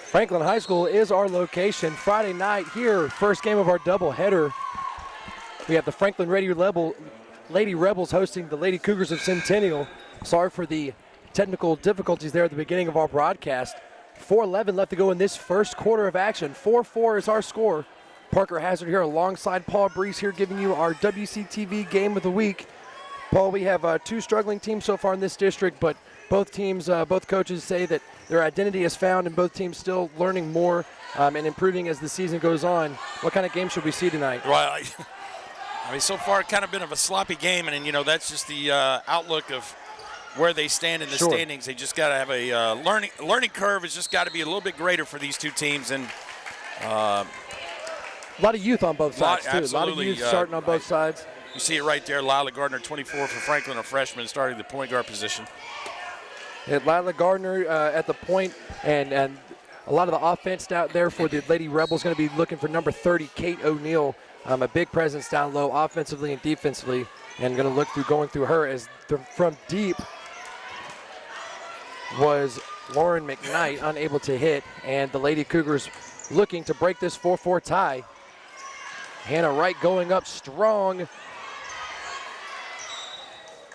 Franklin High School is our location. Friday night here, first game of our doubleheader. We have the Franklin Lady Rebels hosting the Lady Cougars of Centennial. Sorry for the technical difficulties there at the beginning of our broadcast. 4:11 left to go in this first quarter of action. 4-4 is our score. Parker Hazard here alongside Paul Brees here giving you our WC-TV Game of the Week. Paul, we have two struggling teams so far in this district, but both teams, both coaches say that their identity is found and both teams still learning more and improving as the season goes on. What kind of game should we see tonight? Well, I mean, so far, kind of been of a sloppy game, and you know that's just the outlook of where they stand in the standings. They just got to have a learning curve has just got to be a little bit greater for these two teams, and a lot of youth on both sides too. Absolutely. A lot of youth starting on both sides. You see it right there. Lila Gardner, 24 for Franklin, a freshman, starting the point guard position. Lila Gardner at the point, and a lot of the offense out there for the Lady Rebels going to be looking for number 30, Kate O'Neill. A big presence down low offensively and defensively, and going to look through going through her as from deep was Lauren McKnight, unable to hit, and the Lady Cougars looking to break this 4-4 tie. Hannah Wright going up strong.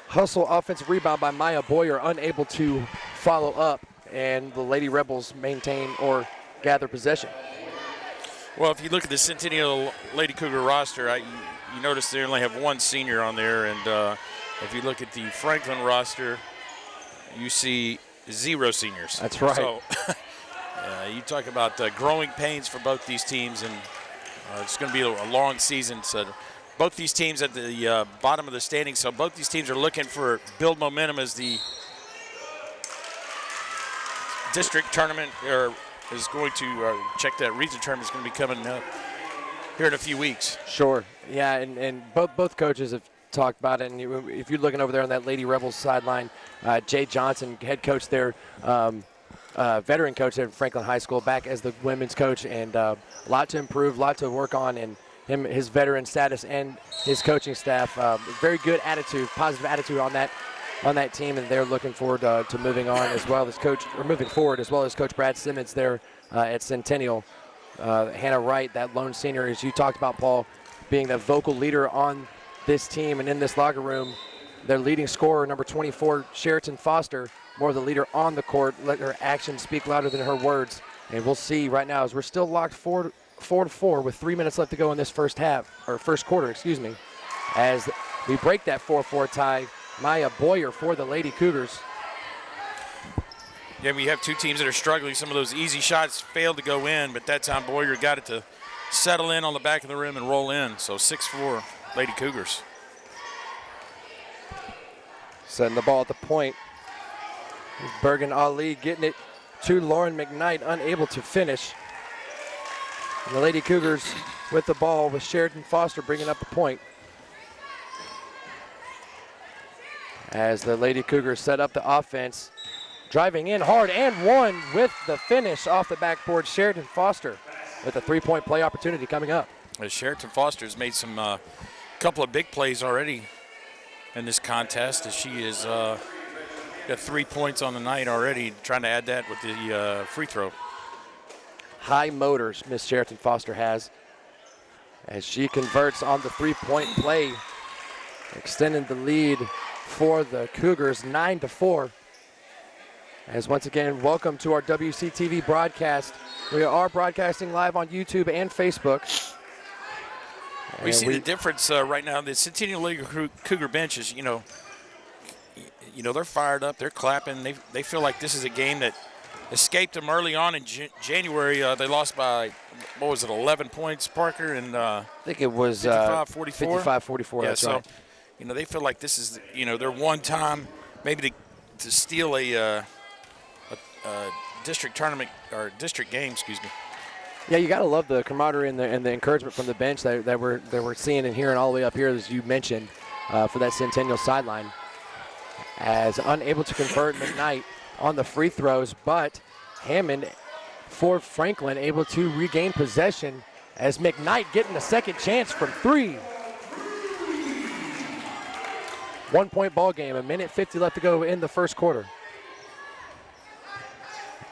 Hustle offensive rebound by Maya Boyer, unable to follow up, and the Lady Rebels maintain or gather possession. Well, if you look at the Centennial Lady Cougar roster, you notice they only have one senior on there, and if you look at the Franklin roster, you see 0 seniors. That's right. So you talk about growing pains for both these teams, and it's going to be a long season. So both these teams at the bottom of the standings, so both these teams are looking for build momentum as the district tournament is going to check that region tournament is going to be coming up here in a few weeks. Sure. Yeah, and both coaches have talked about it. And if you're looking over there on that Lady Rebels sideline, Jay Johnson, head coach there, veteran coach there at Franklin High School, back as the women's coach, and a lot to improve, a lot to work on, and his veteran status and his coaching staff. Very good attitude, positive attitude on that team, and they're looking forward to moving on as well as moving forward as well as Coach Brad Simmons there at Centennial. Hannah Wright, that lone senior, as you talked about, Paul, being the vocal leader on this team and in this locker room. Their leading scorer, number 24, Sheraton Foster, more of the leader on the court. Let her actions speak louder than her words. And we'll see right now as we're still locked 4-4 with 3 minutes left to go in this first quarter, as we break that 4-4 tie. Maya Boyer for the Lady Cougars. Yeah, we have two teams that are struggling. Some of those easy shots failed to go in, but that time Boyer got it to settle in on the back of the rim and roll in. So 6-4 Lady Cougars. Setting the ball at the point. Bergen Ali getting it to Lauren McKnight, unable to finish. And the Lady Cougars with the ball with Sheridan Foster bringing up the point. As the Lady Cougars set up the offense, driving in hard and one with the finish off the backboard. Sheridan Foster with a three-point play opportunity coming up. Sheridan Foster has made some couple of big plays already in this contest, as she is got 3 points on the night already, trying to add that with the free throw. High motors Miss Sheraton Foster has as she converts on the three-point play, extending the lead for the Cougars 9-4. As once again, welcome to our WC-TV broadcast. We are broadcasting live on YouTube and Facebook. We see the difference right now. The Centennial League Cougar bench is, you know, they're fired up. They're clapping. They feel like this is a game that escaped them early on in January. They lost by, 11 points, Parker? And I think it was 55-44. 55-44, yeah, that's so, right. They feel like this is, their one time maybe to steal a district tournament or district game, Yeah, you got to love the camaraderie and the encouragement from the bench that we're seeing and hearing all the way up here, as you mentioned, for that Centennial sideline. As unable to convert McKnight on the free throws, but Hammond for Franklin able to regain possession as McKnight getting a second chance from three. 1 point ball game, 1:50 left to go in the first quarter.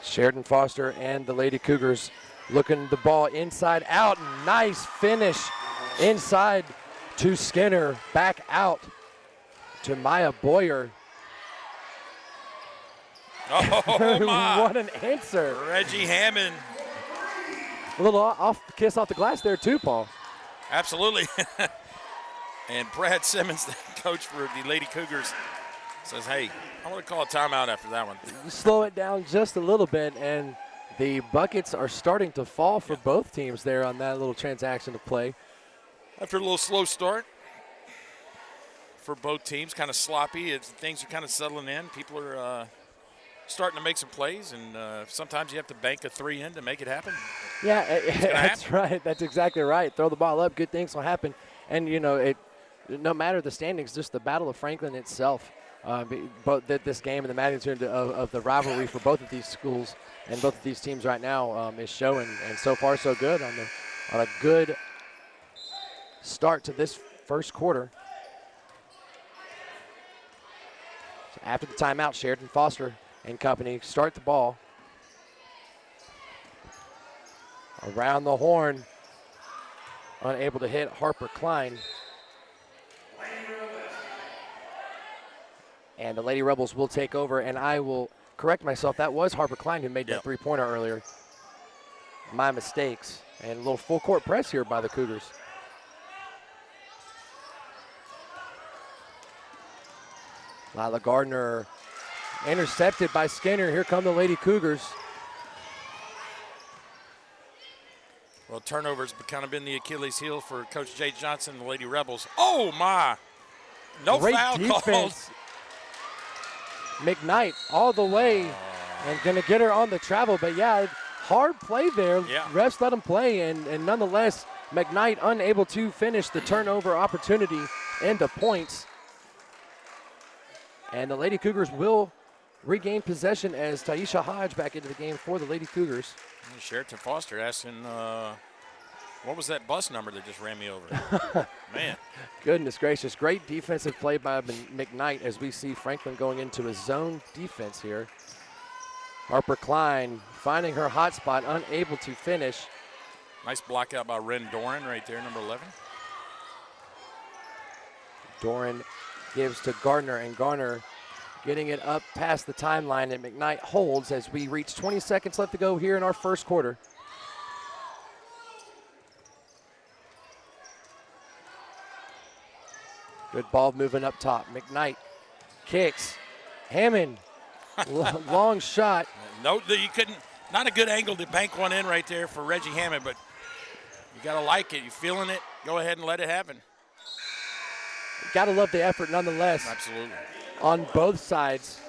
Sheridan Foster and the Lady Cougars looking the ball inside out. Nice finish inside to Skinner. Back out to Maya Boyer. Oh, my. What an answer. Reggie Hammond. A little kiss off the glass there too, Paul. Absolutely. And Brad Simmons, the coach for the Lady Cougars, says, hey, I want to call a timeout after that one. Slow it down just a little bit, and the buckets are starting to fall for both teams there on that little transaction of play. After a little slow start for both teams, kind of sloppy. Things are kind of settling in. People are starting to make some plays, and sometimes you have to bank a 3 in to make it happen. Yeah, that's right. That's exactly right. Throw the ball up, good things will happen. And, you know, no matter the standings, just the Battle of Franklin itself, both this game and the magnitude of the rivalry for both of these schools and both of these teams right now is showing. And so far, so good on a good start to this first quarter. So after the timeout, Sheridan Foster and company start the ball. Around the horn, unable to hit Harper Klein. And the Lady Rebels will take over, and I will correct myself. That was Harper Klein who made that three-pointer earlier. My mistakes. And a little full-court press here by the Cougars. Lila Gardner intercepted by Skinner. Here come the Lady Cougars. Well, turnovers have kind of been the Achilles heel for Coach Jay Johnson and the Lady Rebels. Oh, my. No Great foul defense. calls. McKnight all the way and going to get her on the travel. But, yeah, hard play there. Yeah. Refs let him play, and nonetheless, McKnight unable to finish the turnover opportunity into points. And the Lady Cougars will regain possession as Taisha Hodge back into the game for the Lady Cougars. Sheridan Foster asking, what was that bus number that just ran me over? Man. Goodness gracious. Great defensive play by McKnight as we see Franklin going into a zone defense here. Harper Klein finding her hot spot, unable to finish. Nice block out by Ren Doran right there, number 11. Doran gives to Gardner, and Gardner getting it up past the timeline, and McKnight holds as we reach 20 seconds left to go here in our first quarter. Good ball moving up top. McKnight kicks. Hammond, long shot. No, you couldn't. Not a good angle to bank one in right there for Reggie Hammond, but you got to like it. You're feeling it. Go ahead and let it happen. Got to love the effort nonetheless. Absolutely. On both sides.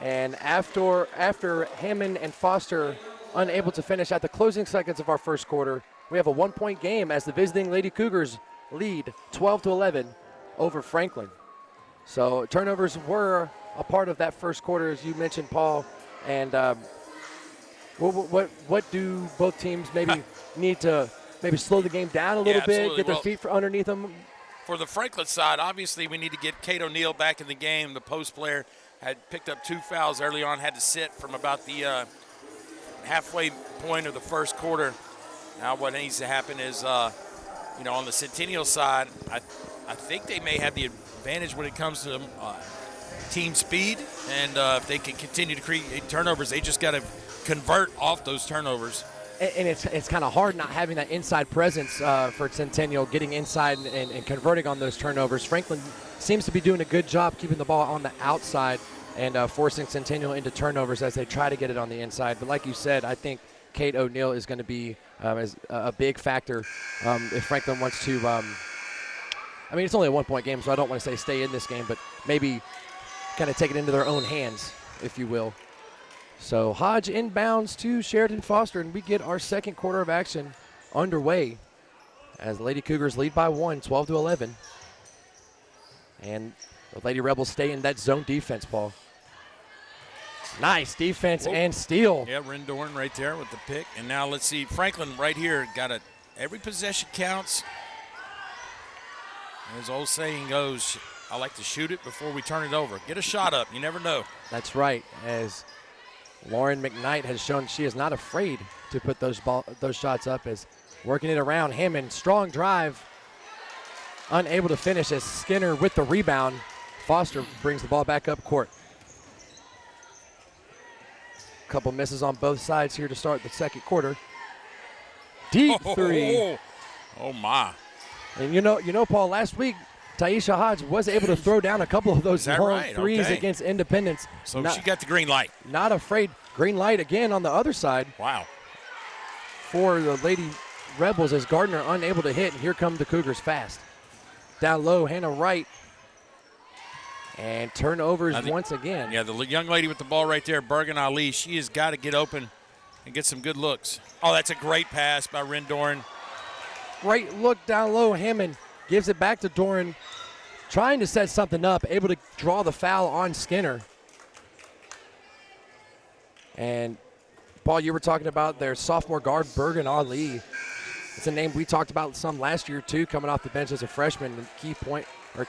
And after Hammond and Foster unable to finish at the closing seconds of our first quarter, we have a 1-point game as the visiting Lady Cougars lead 12-11 over Franklin. So turnovers were a part of that first quarter, as you mentioned, Paul. And what do both teams maybe need to maybe slow the game down a little bit, get their feet underneath them? For the Franklin side, obviously we need to get Kate O'Neill back in the game. The post player had picked up 2 fouls early on, had to sit from about the halfway point of the first quarter. Now what needs to happen is, on the Centennial side, I think they may have the advantage when it comes to team speed, and if they can continue to create turnovers, they just got to convert off those turnovers. And it's kind of hard not having that inside presence for Centennial, getting inside and converting on those turnovers. Franklin seems to be doing a good job keeping the ball on the outside and forcing Centennial into turnovers as they try to get it on the inside. But like you said, I think Kate O'Neill is going to be as a big factor if Franklin wants to it's only a 1-point game, so I don't want to say stay in this game, but maybe kind of take it into their own hands, if you will. So Hodge inbounds to Sheridan Foster, and we get our second quarter of action underway as the Lady Cougars lead by 1, 12-11. And the Lady Rebels stay in that zone defense, Paul. Nice defense and steal. Yeah, Ren Doran right there with the pick. And now let's see, Franklin right here got every possession counts. As old saying goes, I like to shoot it before we turn it over. Get a shot up. You never know. That's right. As Lauren McKnight has shown she is not afraid to put those shots up, as working it around. Hammond, strong drive, unable to finish as Skinner with the rebound. Foster brings the ball back up court. Couple misses on both sides here to start the second quarter. Deep three. Oh my. And you know, Paul, last week Taisha Hodge was able to throw down a couple of those long threes against Independence. So she got the green light. Not afraid. Green light again on the other side. Wow. For the Lady Rebels as Gardner unable to hit, and here come the Cougars fast. Down low, Hannah Wright. And turnovers once again. Yeah, the young lady with the ball right there, Bergen Ali, she has got to get open and get some good looks. Oh, that's a great pass by Ren Doran. Great look down low. Hammond gives it back to Doran, trying to set something up, able to draw the foul on Skinner. And, Paul, you were talking about their sophomore guard, Bergen Ali. It's a name we talked about some last year, too, coming off the bench as a freshman, and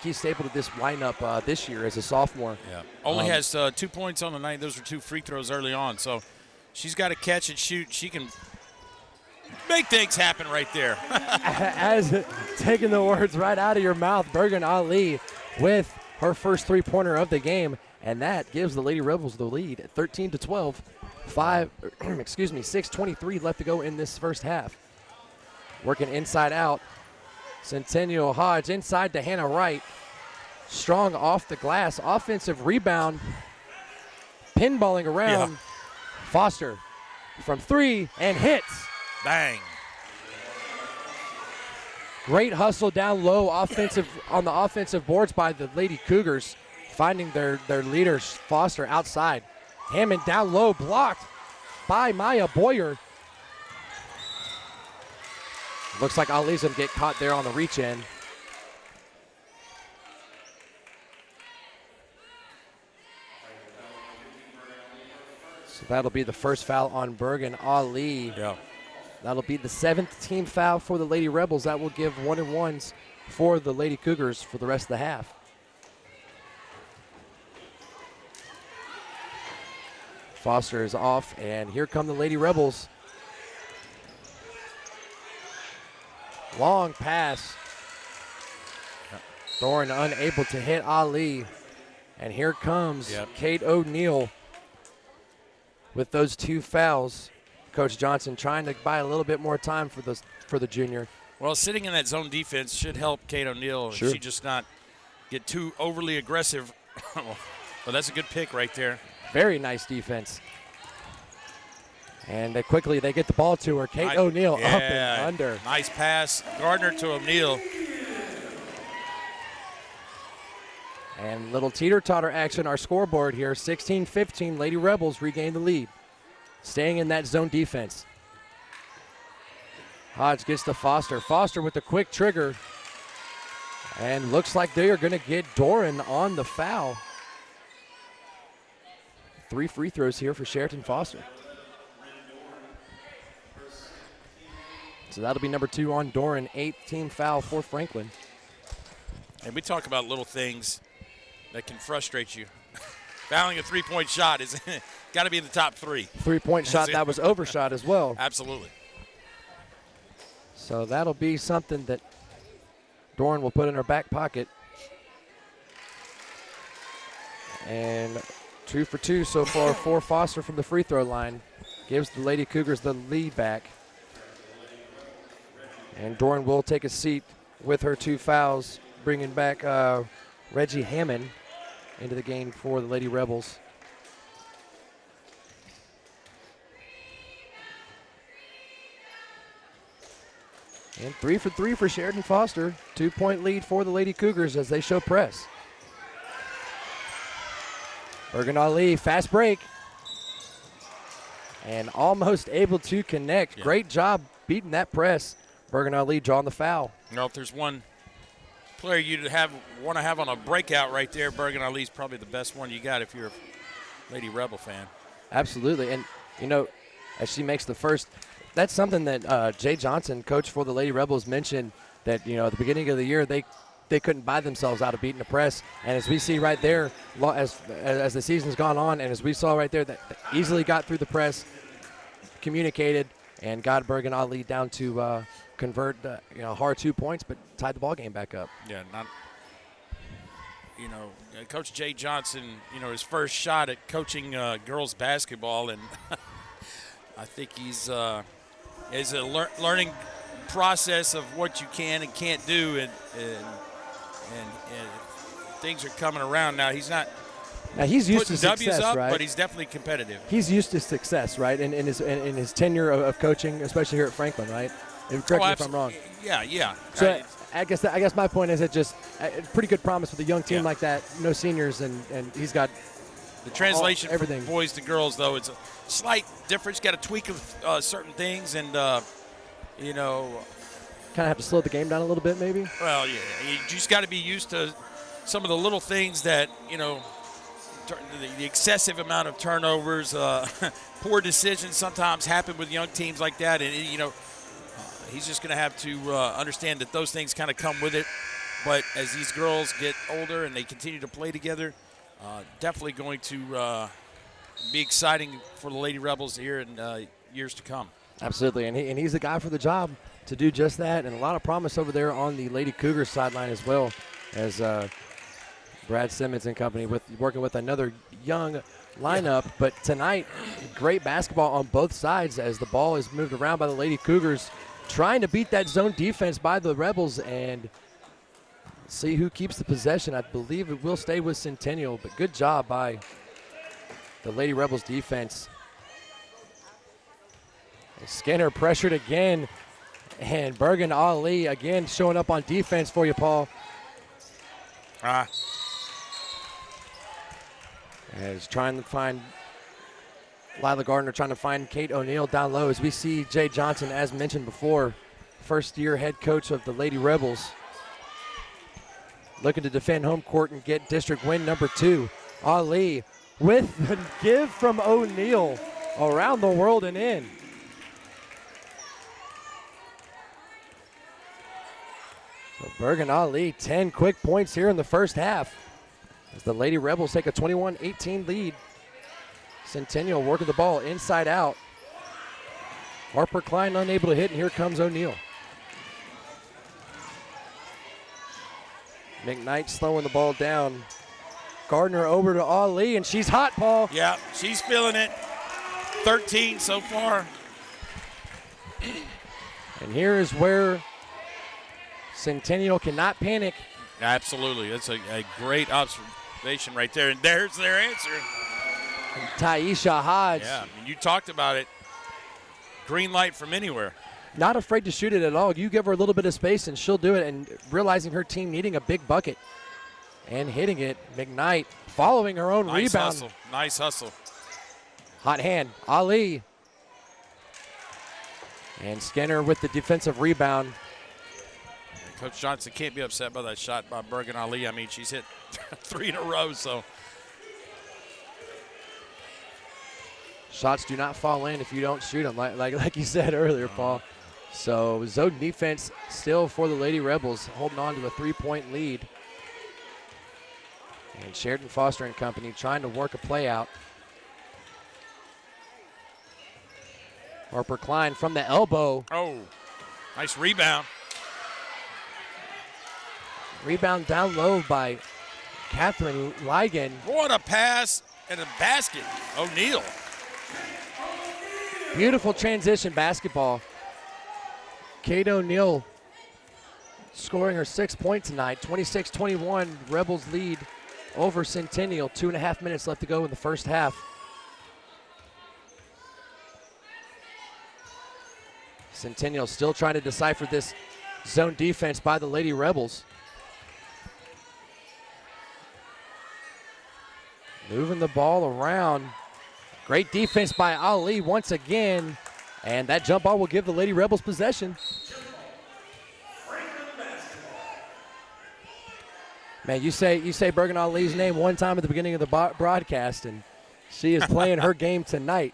key staple to this lineup this year as a sophomore. Yeah, only has 2 points on the night. Those were 2 free throws early on. So she's got to catch and shoot. She can make things happen right there. As taking the words right out of your mouth, Bergen Ali with her first three-pointer of the game, and that gives the Lady Rebels the lead at 13-12. 6:23 left to go in this first half. Working inside out. Centennial Hodge inside to Hannah Wright. Strong off the glass. Offensive rebound. Pinballing around. Yeah. Foster from three and hits. Bang. Great hustle down low on the offensive boards by the Lady Cougars, finding their leader, Foster, outside. Hammond down low, blocked by Maya Boyer. Looks like Ali's going to get caught there on the reach in. So that'll be the first foul on Bergen Ali. Yeah. That'll be the 7th team foul for the Lady Rebels. That will give 1-and-1s for the Lady Cougars for the rest of the half. Foster is off, and here come the Lady Rebels. Long pass. Doran unable to hit Ali. And here comes Kate O'Neill with those 2 fouls. Coach Johnson trying to buy a little bit more time for the junior. Well, sitting in that zone defense should help Kate O'Neill. Sure. She just not get too overly aggressive. Well, that's a good pick right there. Very nice defense. And quickly they get the ball to her. Kate O'Neill up and under. Nice pass. Gardner to O'Neill. And little teeter-totter action, our scoreboard here. 16-15, Lady Rebels regain the lead. Staying in that zone defense. Hodge gets to Foster. Foster with the quick trigger. And looks like they are going to get Doran on the foul. 3 free throws here for Sheraton Foster. So that'll be number 2 on Doran. 8th team foul for Franklin. And we talk about little things that can frustrate you. Fouling a three-point shot is got to be in the top 3. 3-point shot that was overshot as well. Absolutely. So that'll be something that Doran will put in her back pocket. And 2 for 2 so far for Foster from the free throw line. Gives the Lady Cougars the lead back. And Doran will take a seat with her 2 fouls, bringing back Reggie Hammond into the game for the Lady Rebels. And 3 for 3 for Sheridan Foster. 2-point lead for the Lady Cougars as they show press. Bergen Ali, fast break. And almost able to connect. Yeah. Great job beating that press. Bergen Ali drawing the foul. If there's one player you'd want to have on a breakout right there, Bergen Ali's probably the best one you got if you're a Lady Rebel fan. Absolutely. And, as she makes the first, that's something that Jay Johnson, coach for the Lady Rebels, mentioned that, at the beginning of the year, they they couldn't buy themselves out of beating the press. And as we see right there, as the season's gone on, and as we saw right there, that easily got through the press, communicated, and got Bergen Ali down to convert hard 2 points, but tied the ball game back up. Yeah, Coach Jay Johnson, his first shot at coaching girls basketball, and I think he's a learning process of what you can and can't do, and things are coming around now. He's not. Now he's used to W's success, up, right? but he's definitely competitive. He's used to success, right? In his tenure of coaching, especially here at Franklin, right? And correct me if I'm wrong. Yeah. So I guess my point is it just a pretty good promise with a young team like that, no seniors, and he's got the translation everything. From boys to girls, though, it's a slight difference. Got to tweak certain things, and kind of have to slow the game down a little bit, maybe. Well, yeah, you just got to be used to some of the little things that the excessive amount of turnovers, poor decisions sometimes happen with young teams like that, and he's just going to have to understand that those things kind of come with it. But as these girls get older and they continue to play together, definitely going to be exciting for the Lady Rebels here in years to come. Absolutely, and he's the guy for the job to do just that, and a lot of promise over there on the Lady Cougars sideline as well, as Brad Simmons and company working with another young lineup. Yeah. But tonight, great basketball on both sides as the ball is moved around by the Lady Cougars, trying to beat that zone defense by the Rebels and see who keeps the possession. I believe it will stay with Centennial, but good job by the Lady Rebels defense. Skinner pressured again, and Bergen Ali again showing up on defense for you, Paul. As trying to find Lila Gardner, trying to find Kate O'Neill down low, as we see Jay Johnson, as mentioned before, first-year head coach of the Lady Rebels, looking to defend home court and get district win number 2. Ali with the give from O'Neill around the world and in. So Bergen Ali, 10 quick points here in the first half, as the Lady Rebels take a 21-18 lead. Centennial working the ball inside out. Harper Klein unable to hit, and here comes O'Neill. McKnight slowing the ball down. Gardner over to Ali, and she's hot, Paul. Yeah, she's feeling it. 13 so far. And here is where Centennial cannot panic. Absolutely. That's a great observation right there. And there's their answer. And Taisha Hodge. Yeah, you talked about it. Green light from anywhere. Not afraid to shoot it at all. You give her a little bit of space and she'll do it, and realizing her team needing a big bucket and hitting it. McKnight following her own rebound. Nice hustle. Hot hand. Ali. And Skinner with the defensive rebound. Coach Johnson can't be upset by that shot by Bergen Ali. I mean, she's hit 3 in a row, so. Shots do not fall in if you don't shoot them, like you said earlier, Paul. So zone defense still for the Lady Rebels, holding on to a 3-point lead. And Sheridan Foster and company trying to work a play out. Harper Klein from the elbow. Oh, nice rebound. Rebound down low by Catherine Ligon. What a pass and a basket. O'Neill. Beautiful transition basketball. Kate O'Neill scoring her 6th point tonight. 26-21, Rebels lead over Centennial. 2.5 minutes left to go in the first half. Centennial still trying to decipher this zone defense by the Lady Rebels. Moving the ball around. Great defense by Ali once again. And that jump ball will give the Lady Rebels possession. Man, you say Bergen Ali's name one time at the beginning of the broadcast, and she is playing her game tonight.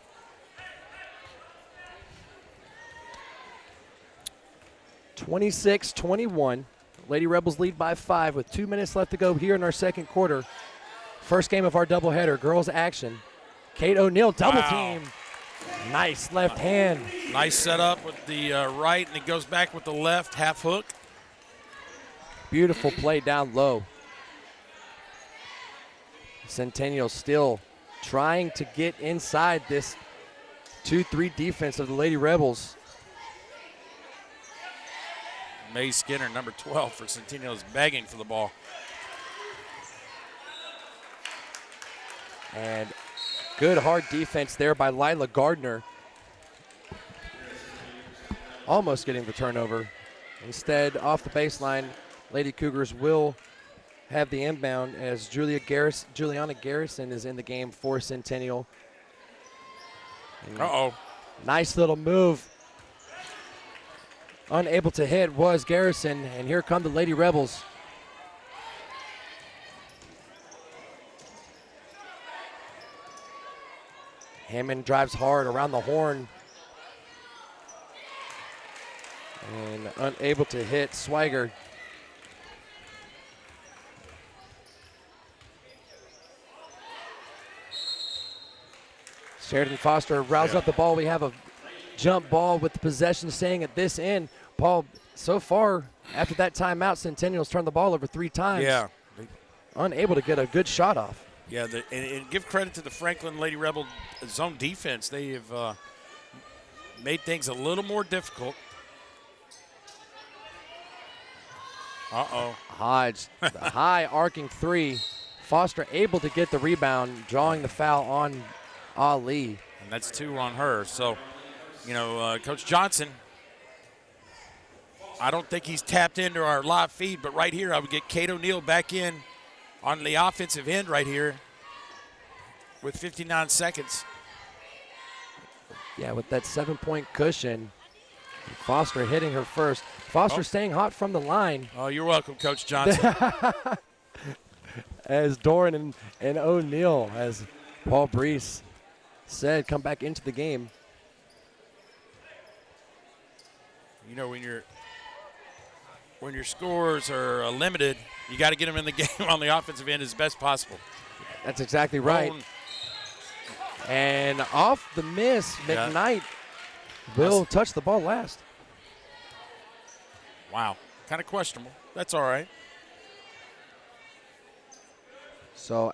(26-21). Lady Rebels lead by 5 with 2 minutes left to go here in our second quarter. First game of our doubleheader, girls action. Kate O'Neill double team. Nice left hand. Nice setup with the right, and it goes back with the left half hook. Beautiful play down low. Centennial still trying to get inside this 2-3 defense of the Lady Rebels. May Skinner, number 12 for Centennial, is begging for the ball. And good hard defense there by Lila Gardner. Almost getting the turnover. Instead, off the baseline, Lady Cougars will have the inbound as Juliana Garrison is in the game for Centennial. Uh-oh. Nice little move. Unable to hit was Garrison, and here come the Lady Rebels. Hammond drives hard around the horn. And unable to hit Swiger. Sheridan Foster rouses up the ball. We have a jump ball with the possession staying at this end. Paul, so far, after that timeout, Centennial's turned the ball over 3 times. Yeah. Unable to get a good shot off. Yeah, and give credit to the Franklin Lady Rebel zone defense. They have made things a little more difficult. Uh-oh. Hodge, the high arcing 3. Foster able to get the rebound, drawing the foul on Ali. And that's 2 on her. So, Coach Johnson, I don't think he's tapped into our live feed, but right here I would get Kate O'Neill back in on the offensive end right here with 59 seconds. Yeah, with that 7-point cushion. Foster hitting her first. Foster staying hot from the line. Oh, you're welcome, Coach Johnson. As Doran and O'Neill, as Paul Brees said, come back into the game. When your scores are limited, you got to get them in the game on the offensive end as best possible. That's exactly right. And off the miss, McKnight will touch the ball last. Wow, kind of questionable. That's all right. So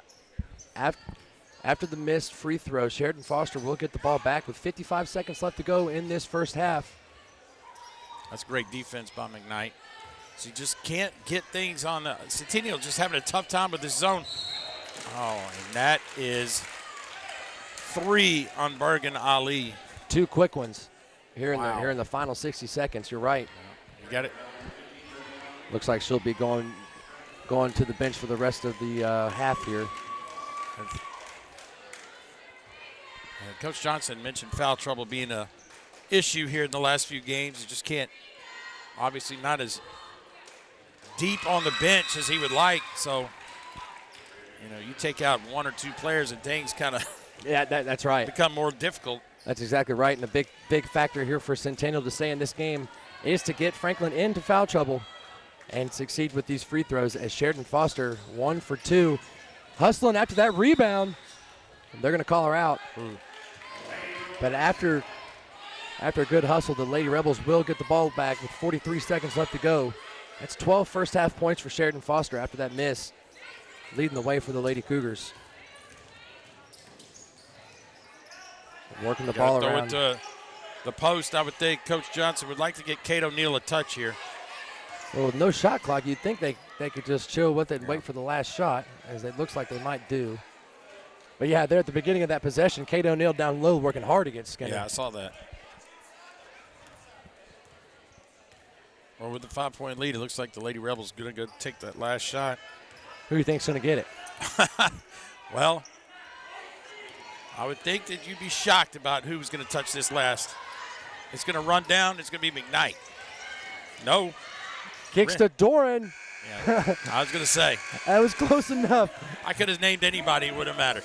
after the missed free throw, Sheridan Foster will get the ball back with 55 seconds left to go in this first half. That's great defense by McKnight. So you just can't get things on the Centennial, just having a tough time with this zone. Oh, and that is 3 on Bergen Ali. 2 quick ones here in the final 60 seconds. You're right. You got it. Looks like she'll be going to the bench for the rest of the half here. Coach Johnson mentioned foul trouble being a issue here in the last few games. You just can't, obviously not as deep on the bench as he would like. So, you take out 1 or 2 players and things kind of that's right. become more difficult. That's exactly right. And a big factor here for Centennial to stay in this game is to get Franklin into foul trouble and succeed with these free throws, as Sheridan Foster 1 for 2. Hustling after that rebound. They're going to call her out. But after a good hustle, the Lady Rebels will get the ball back with 43 seconds left to go. That's 12 first half points for Sheridan Foster after that miss, leading the way for the Lady Cougars. Working the ball around. Throw it to the post. I would think Coach Johnson would like to get Kate O'Neill a touch here. Well, with no shot clock, you'd think they could just chill with it and wait for the last shot, as it looks like they might do. But, yeah, there at the beginning of that possession, Kate O'Neill down low working hard against Skinner. Yeah, I saw that. Well, with the 5-point lead, it looks like the Lady Rebels going to go take that last shot. Who do you think's going to get it? Well, I would think that you'd be shocked about who's going to touch this last. It's going to run down. It's going to be McKnight. No. Kicks to Doran. Yeah, I was going to say. That was close enough. I could have named anybody. It wouldn't matter.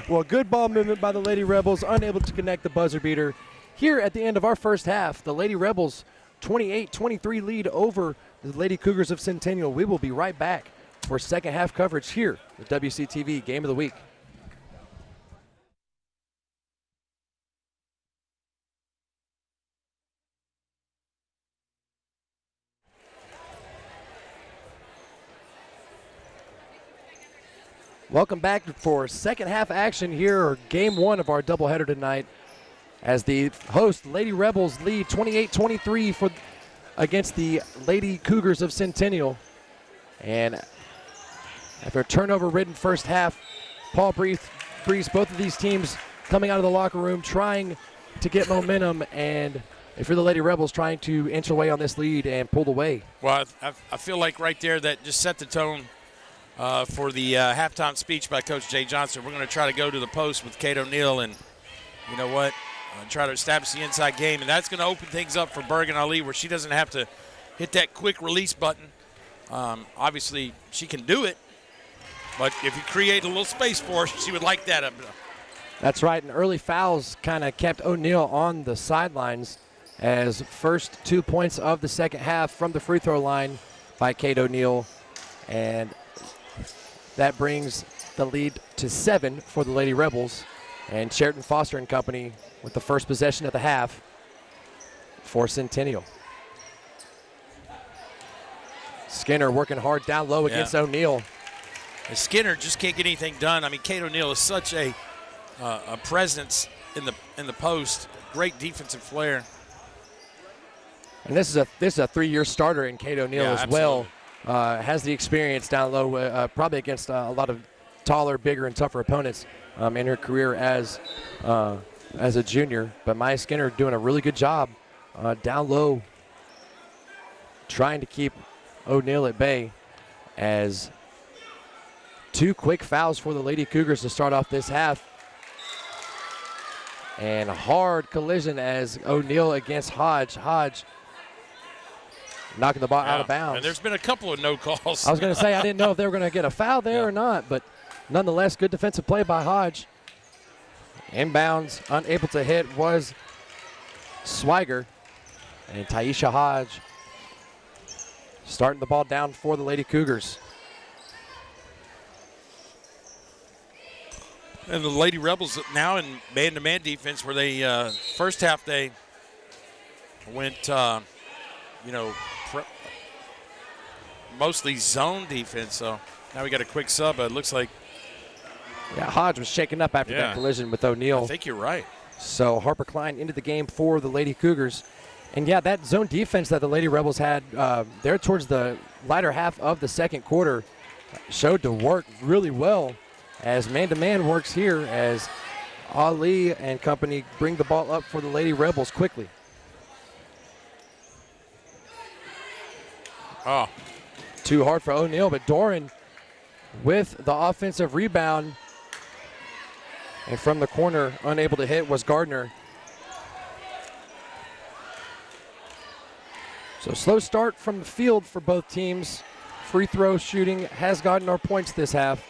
Well, good ball movement by the Lady Rebels, unable to connect the buzzer beater. Here at the end of our first half, the Lady Rebels 28-23 lead over the Lady Cougars of Centennial. We will be right back for second half coverage here at WC-TV Game of the Week. Welcome back for second half action here, or game one of our doubleheader tonight, as the host Lady Rebels lead 28-23 against the Lady Cougars of Centennial. And after a turnover-ridden first half, Paul briefed both of these teams coming out of the locker room trying to get momentum, and if you're the Lady Rebels, trying to inch away on this lead and pull away. Well, I feel like right there that just set the tone for the halftime speech by Coach Jay Johnson. We're going to try to go to the post with Kate O'Neill, and you know what? Try to establish the inside game, and that's going to open things up for Bergen Ali, where she doesn't have to hit that quick release button. Obviously, she can do it, but if you create a little space for her, she would like that. That's right, and early fouls kind of kept O'Neill on the sidelines, as first 2 points of the second half from the free throw line by Kate O'Neill, and that brings the lead to 7 for the Lady Rebels, and Sheridan Foster and company with the first possession of the half for Centennial. Skinner working hard down low against O'Neill. And Skinner just can't get anything done. I mean, Kate O'Neill is such a presence in the post. Great defensive flair. And this is a 3-year starter in Kate O'Neill as well. Has the experience down low, probably against a lot of taller, bigger, and tougher opponents in her career as a junior. But Maya Skinner doing a really good job down low, trying to keep O'Neill at bay, as 2 quick fouls for the Lady Cougars to start off this half. And a hard collision as O'Neill against Hodge. Hodge knocking the ball out of bounds. And there's been a couple of no calls. I was going to say, I didn't know if they were going to get a foul there or not, but nonetheless, good defensive play by Hodge. Inbounds, unable to hit was Swiger. And Taisha Hodge starting the ball down for the Lady Cougars. And the Lady Rebels now in man-to-man defense, where they first half they went, mostly zone defense. So now we got a quick sub. It looks like. Yeah, Hodge was shaken up after that collision with O'Neill. I think you're right. So Harper Klein into the game for the Lady Cougars. And yeah, that zone defense that the Lady Rebels had there towards the latter half of the second quarter showed to work really well, as man-to-man works here, as Ali and company bring the ball up for the Lady Rebels quickly. Oh. Too hard for O'Neill, but Doran with the offensive rebound. And from the corner, unable to hit was Gardner. So slow start from the field for both teams. Free throw shooting has gotten our points this half.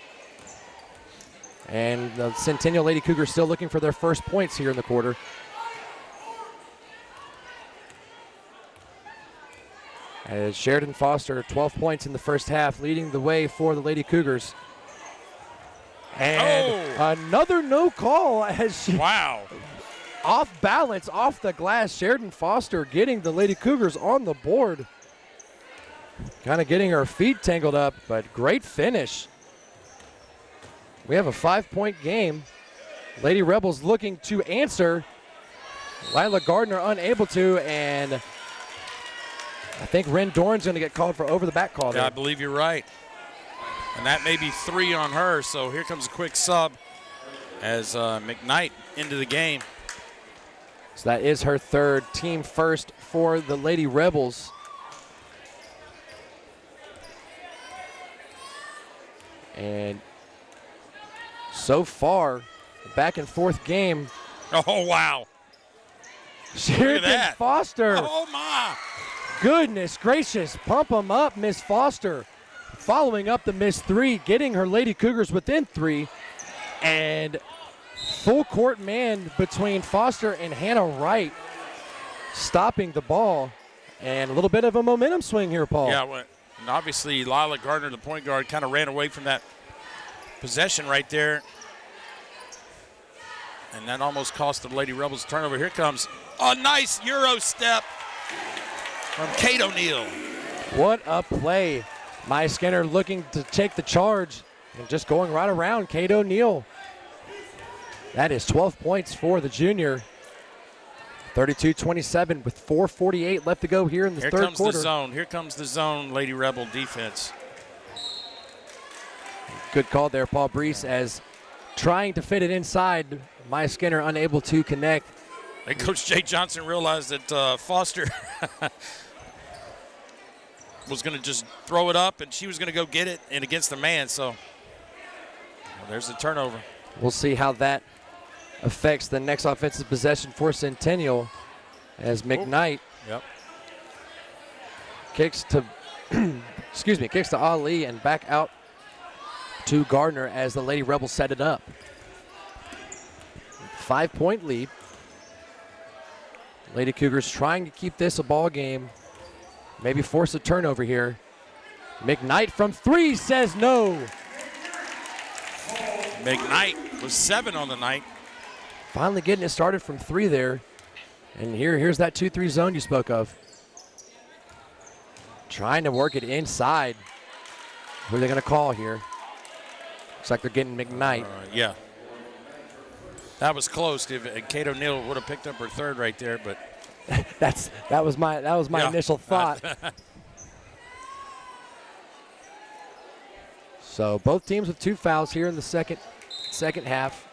And the Centennial Lady Cougars still looking for their first points here in the quarter. As Sheridan Foster, 12 points in the first half, leading the way for the Lady Cougars. And another no call as she off balance, off the glass. Sheridan Foster getting the Lady Cougars on the board. Kind of getting her feet tangled up, but great finish. We have a 5-point game. Lady Rebels looking to answer. Lila Gardner unable to, and I think Ren Dorn's going to get called for over the back call there. I believe you're right. And that may be 3 on her, so here comes a quick sub as McKnight into the game. So that is her third, team first for the Lady Rebels. And so far, back and forth game. Oh, wow. Sheridan Foster. Oh, my. Goodness gracious. Pump them up, Miss Foster. Following up the missed 3, getting her Lady Cougars within 3. And full court man between Foster and Hannah Wright, stopping the ball And a little bit of a momentum swing here, Paul. Yeah, well, and obviously Lila Gardner, the point guard, kind of ran away from that possession right there. And that almost cost the Lady Rebels a turnover. Here comes a nice Euro step from Kate O'Neill. What a play. Maya Skinner looking to take the charge and just going right around Kate O'Neill. That is 12 points for the junior. 32-27 with 4:48 left to go here in the third quarter. Here comes the zone. Here comes the zone Lady Rebel defense. Good call there, Paul Brees, as trying to fit it inside. Maya Skinner unable to connect. And Coach Jay Johnson realized that Foster was going to just throw it up, and she was going to go get it and against the man. So there's the turnover. We'll see how that affects the next offensive possession for Centennial as McKnight kicks to kicks to Ali and back out to Gardner as the Lady Rebels set it up. 5-point lead. Lady Cougars trying to keep this a ball game. Maybe force a turnover here. McKnight from 3 says no. McKnight was 7 on the night. Finally getting it started from 3 there. And here's that 2-3 zone you spoke of. Trying to work it inside. Who are they going to call here? Looks like they're getting McKnight. Yeah. That was close. If Kate O'Neill would have picked up her third right there, but that was my initial thought. So both teams with 2 fouls here in the second half.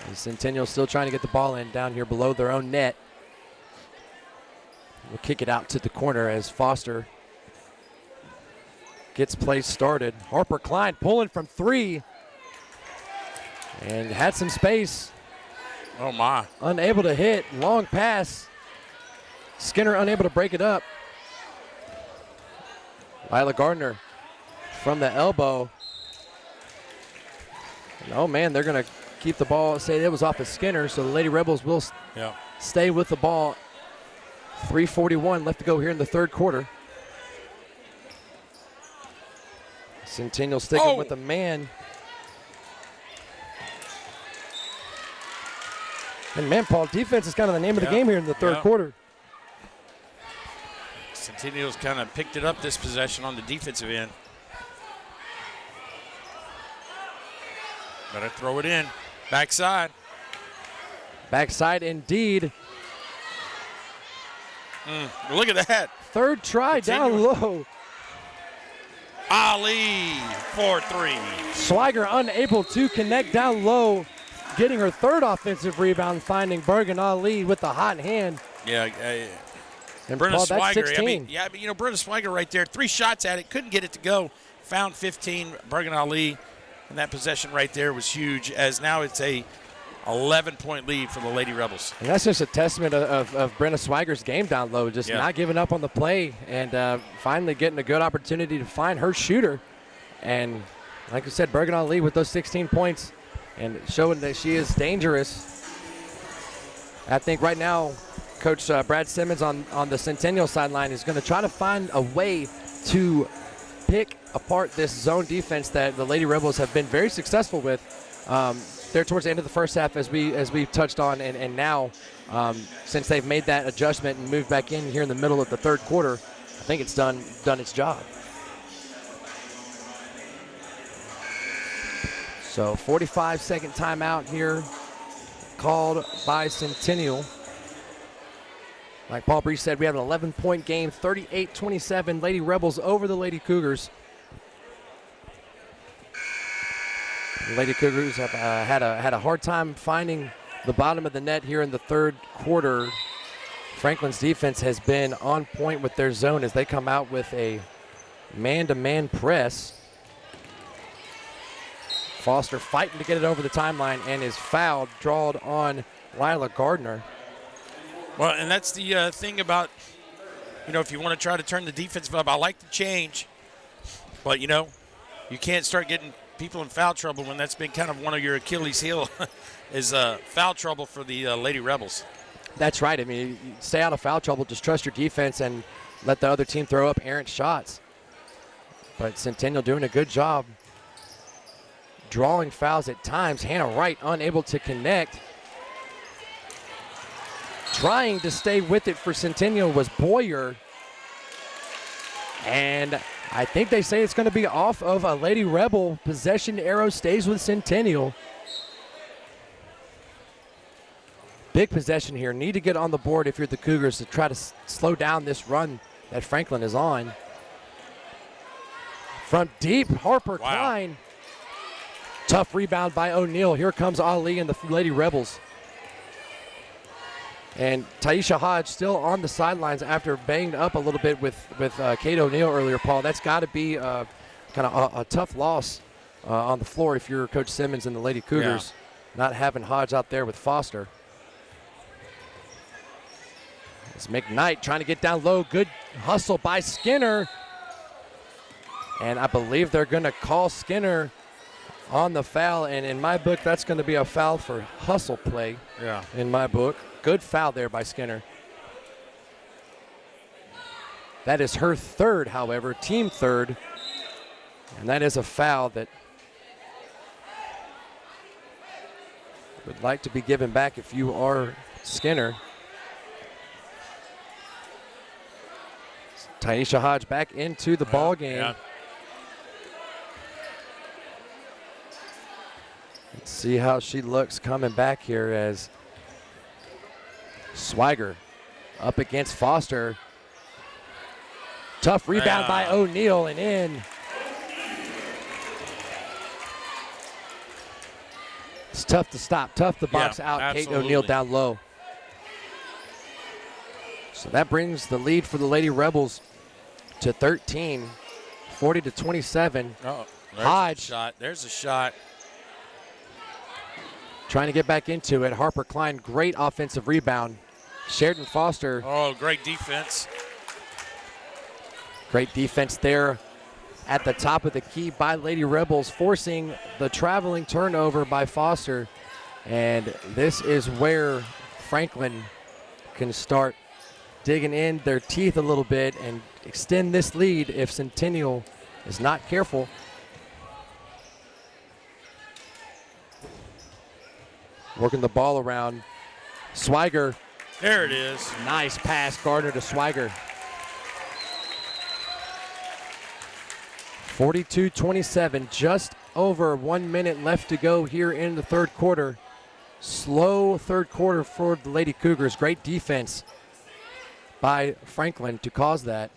And Centennial still trying to get the ball in down here below their own net. We'll kick it out to the corner as Foster gets play started. Harper Klein pulling from 3 and had some space. Oh my. Unable to hit, long pass. Skinner unable to break it up. Lila Gardner from the elbow. And oh man, they're gonna keep the ball, say it was off of Skinner, so the Lady Rebels will stay with the ball. 3:41 left to go here in the third quarter. Centennial sticking with the man. And man, Paul, defense is kind of the name of the game here in the third quarter. Centennial's kind of picked it up this possession on the defensive end. Better throw it in. Backside. Backside indeed. Look at that. Third try down low. Ali for 3. Schweiger unable to connect down low, getting her third offensive rebound, finding Bergen Ali with the hot hand. Yeah, and Brenna Paul, that's Schweiger. 16. Brenna Schweiger right there. 3 shots at it, couldn't get it to go. Found 15. Bergen Ali, and that possession right there was huge. As now it's a 11-point lead for the Lady Rebels. And that's just a testament of Brenna Schweiger's game down low, just not giving up on the play and finally getting a good opportunity to find her shooter. And like I said, Bergen Ali with those 16 points and showing that she is dangerous. I think right now, Coach Brad Simmons on the Centennial sideline is going to try to find a way to pick apart this zone defense that the Lady Rebels have been very successful with. There towards the end of the first half, as we touched on, and now since they've made that adjustment and moved back in here in the middle of the third quarter, I think it's done its job. So 45-second timeout here called by Centennial. Like Paul Brees said, we have an 11-point game, 38-27, Lady Rebels over the Lady Cougars. The Lady Cougars have had a hard time finding the bottom of the net here in the third quarter. Franklin's defense has been on point with their zone as they come out with a man-to-man press. Foster fighting to get it over the timeline and is fouled, drawed on Lila Gardner. Well, and that's the thing about, if you want to try to turn the defense up, I like the change, but, you can't start getting people in foul trouble when that's been kind of one of your Achilles heel is foul trouble for the Lady Rebels. That's right. I mean, you stay out of foul trouble, just trust your defense and let the other team throw up errant shots. But Centennial doing a good job drawing fouls at times. Hannah Wright unable to connect. Trying to stay with it for Centennial was Boyer. And I think they say it's going to be off of a Lady Rebel. Possession arrow stays with Centennial. Big possession here. Need to get on the board if you're the Cougars to try to slow down this run that Franklin is on. From deep, Harper Klein. Tough rebound by O'Neal. Here comes Ali and the Lady Rebels. And Taisha Hodge still on the sidelines after banged up a little bit with Kate O'Neal earlier, Paul. That's got to be kind of a tough loss on the floor if you're Coach Simmons and the Lady Cougars, not having Hodge out there with Foster. It's McKnight trying to get down low. Good hustle by Skinner. And I believe they're going to call Skinner on the foul. And in my book, that's going to be a foul for hustle play. Yeah. In my book. Good foul there by Skinner. That is her third, however, team third. And that is a foul that would like to be given back if you are Skinner. Taisha Hodge back into the ball game. Yeah. Let's see how she looks coming back here as Swiger up against Foster. Tough rebound by O'Neal and in. It's tough to stop, tough to box out absolutely. Kate O'Neal down low. So that brings the lead for the Lady Rebels to 13, 40-27. Oh, Hodge. There's a shot. Trying to get back into it. Harper Klein, great offensive rebound. Sheridan Foster. Oh, great defense. Great defense there at the top of the key by Lady Rebels, forcing the traveling turnover by Foster. And this is where Franklin can start digging in their teeth a little bit and extend this lead if Centennial is not careful. Working the ball around. Swiger. There it is. Nice pass, Gardner to Swiger. 42-27, just over 1 minute left to go here in the third quarter. Slow third quarter for the Lady Cougars. Great defense by Franklin to cause that.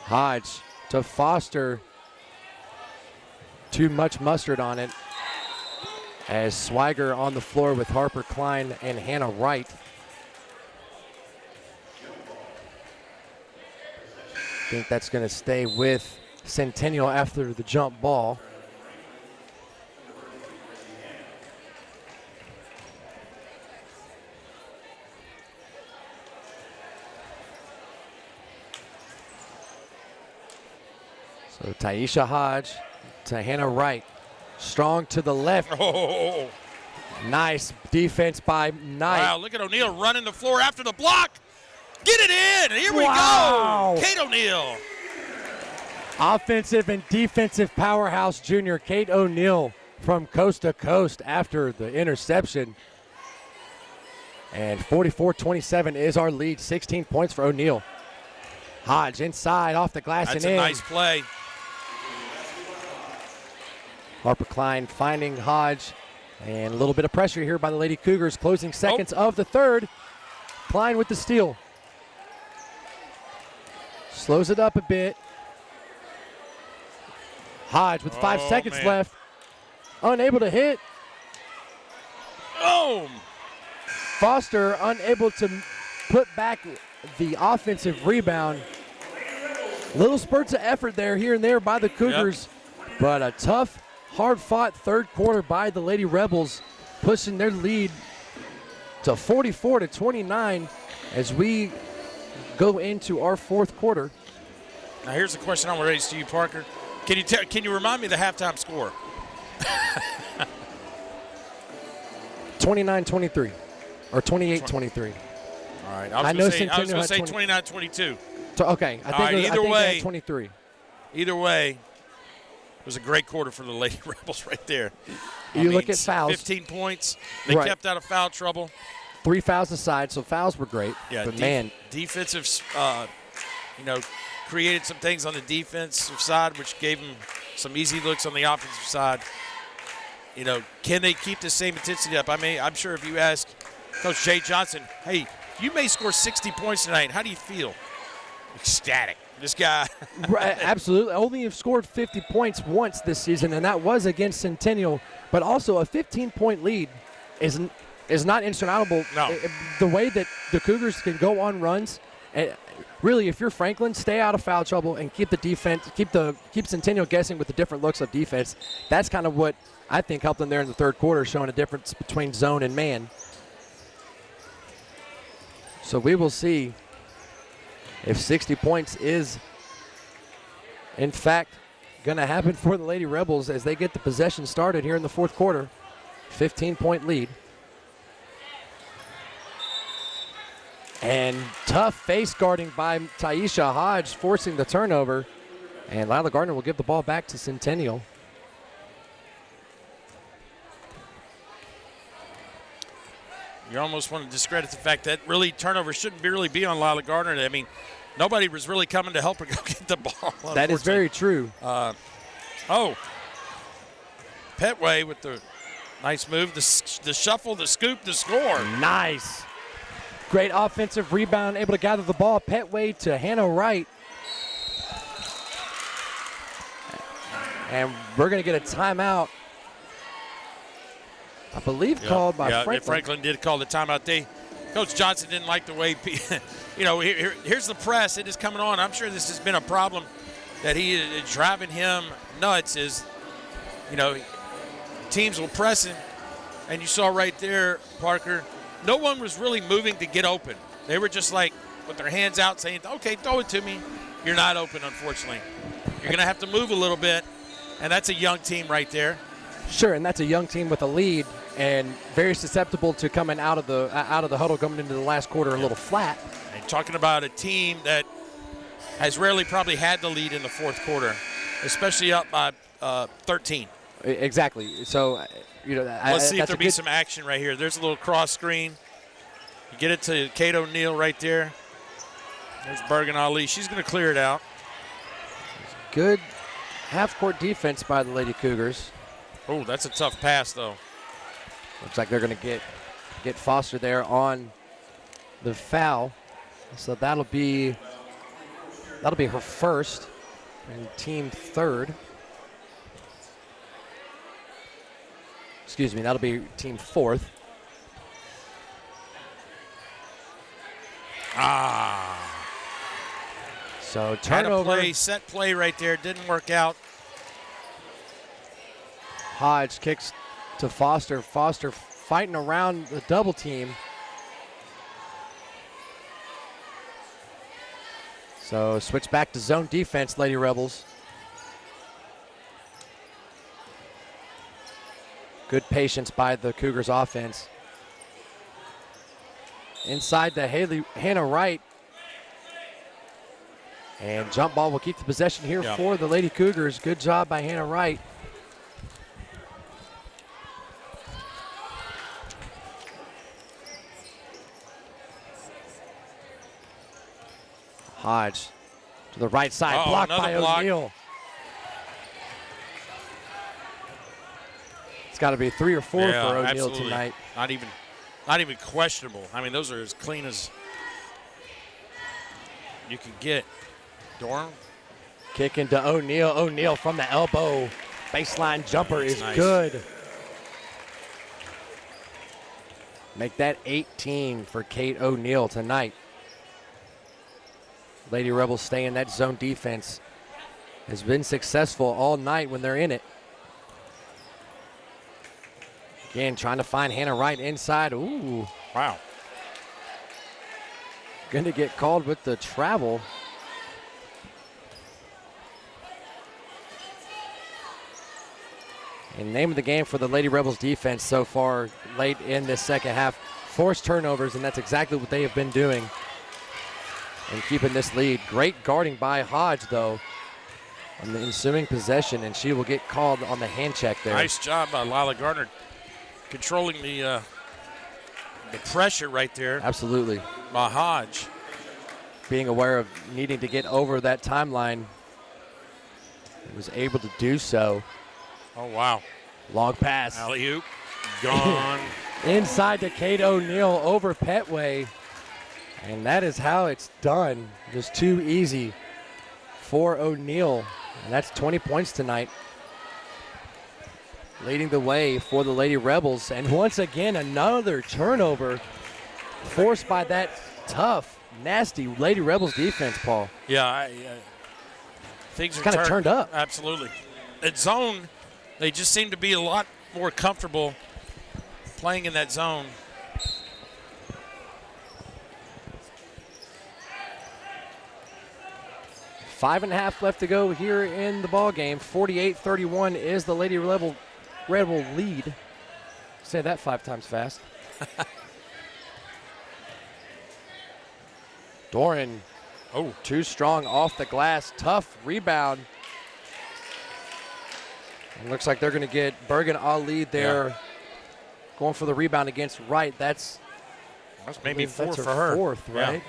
Hodge to Foster. Too much mustard on it. As Swiger on the floor with Harper Klein and Hannah Wright. I think that's going to stay with Centennial after the jump ball. So Taisha Hodge to Hannah Wright. Strong to the left. Oh. Nice defense by Knight. Wow, look at O'Neal running the floor after the block. Get it in. Here we Wow. go. Kate O'Neal. Offensive and defensive powerhouse junior Kate O'Neal from coast to coast after the interception. And 44-27 is our lead. 16 points for O'Neal. Hodge inside off the glass That's and a in. nice play. Harper Klein finding Hodge. And a little bit of pressure here by the Lady Cougars. Closing seconds of the third. Klein with the steal. Slows it up a bit. Hodge with 5 seconds left. Unable to hit. Boom. Foster unable to put back the offensive rebound. Little spurts of effort there, here and there by the Cougars. Yep. But a tough, hard-fought third quarter by the Lady Rebels, pushing their lead to 44-29 as we go into our fourth quarter. Now here's a question I want to raise to you, Parker. Can you remind me the halftime score? 29-23 or 28-23. All right. I was going to say 20 29-22. Okay. I think they had 23. Either way, it was a great quarter for the Lady Rebels right there. Look at fouls. 15 points. They kept out of foul trouble. 3 fouls aside, so fouls were great. Yeah, but man. Defensive, created some things on the defensive side, which gave them some easy looks on the offensive side. Can they keep the same intensity up? I mean, I'm sure if you ask Coach Jay Johnson, hey, you may score 60 points tonight. How do you feel? Ecstatic. This guy. Right, absolutely. Only have scored 50 points once this season, and that was against Centennial. But also a 15-point lead is not insurmountable. No. The way that the Cougars can go on runs, really, if you're Franklin, stay out of foul trouble and keep the defense, keep Centennial guessing with the different looks of defense. That's kind of what I think helped them there in the third quarter, showing a difference between zone and man. So we will see if 60 points is, in fact, going to happen for the Lady Rebels as they get the possession started here in the fourth quarter. 15-point lead. And tough face guarding by Taisha Hodge, forcing the turnover. And Lila Gardner will give the ball back to Centennial. You almost want to discredit the fact that really turnover shouldn't really be on Lila Gardner. I mean, nobody was really coming to help her go get the ball. That is very true. Petway with the nice move, the shuffle, the scoop, the score. Nice. Great offensive rebound, able to gather the ball. Petway to Hannah Wright. And we're going to get a timeout, I believe, called by Franklin. Franklin did call the timeout. Coach Johnson didn't like the way, here's the press. It is coming on. I'm sure this has been a problem that he is driving him nuts is, teams will press him. And you saw right there, Parker, no one was really moving to get open. They were just like with their hands out saying, okay, throw it to me. You're not open, unfortunately. You're going to have to move a little bit. And that's a young team right there. Sure, and that's a young team with a lead and very susceptible to coming out of the huddle, coming into the last quarter a little flat. And talking about a team that has rarely probably had the lead in the fourth quarter, especially up by 13. Exactly. So, let's see if there'll be some action right here. There's a little cross screen. You get it to Kate O'Neill right there. There's Bergen Ali. She's going to clear it out. Good half-court defense by the Lady Cougars. Oh, that's a tough pass, though. Looks like they're going to get Foster there on the foul. So that'll be her first and team third. Excuse me, that'll be team fourth. So turnover. Set play right there. Didn't work out. Hodge kicks to Foster. Foster fighting around the double team. So switch back to zone defense, Lady Rebels. Good patience by the Cougars offense. Inside to Hannah Wright. And jump ball will keep the possession here for the Lady Cougars. Good job by Hannah Wright. Hodge to the right side, blocked by O'Neill. It's got to be 3 or 4 for O'Neill absolutely. tonight. Not even questionable. I mean, those are as clean as you can get. Dorn. Kick into O'Neill. O'Neill from the elbow. Baseline jumper is nice. good. Make that 18 for Kate O'Neill tonight. Lady Rebels stay in that zone defense. Has been successful all night when they're in it. Again, trying to find Hannah Wright inside. Ooh. Wow. Going to get called with the travel. And name of the game for the Lady Rebels defense so far late in this second half. Forced turnovers, and that's exactly what they have been doing and keeping this lead. Great guarding by Hodge, though, on the ensuing possession, and she will get called on the hand check there. Nice job by Lila Gardner controlling the pressure right there. Absolutely. By Hodge. Being aware of needing to get over that timeline. He was able to do so. Oh, wow. Long pass. Alley-oop. Gone. Inside to Kate O'Neill over Petway. And that is how it's done. Just too easy for O'Neill. And that's 20 points tonight. Leading the way for the Lady Rebels. And once again, another turnover forced by that tough, nasty Lady Rebels defense, Paul. Yeah, things are kind of turned up. Absolutely. At zone, they just seem to be a lot more comfortable playing in that zone. Five and a half left to go here in the ball game. 48-31 is the Lady Rebel lead. Say that 5 times fast. Doran, too strong off the glass. Tough rebound. It looks like they're going to get Bergen Ali there, going for the rebound against Wright. That's maybe four for her her. Fourth, right? Yeah.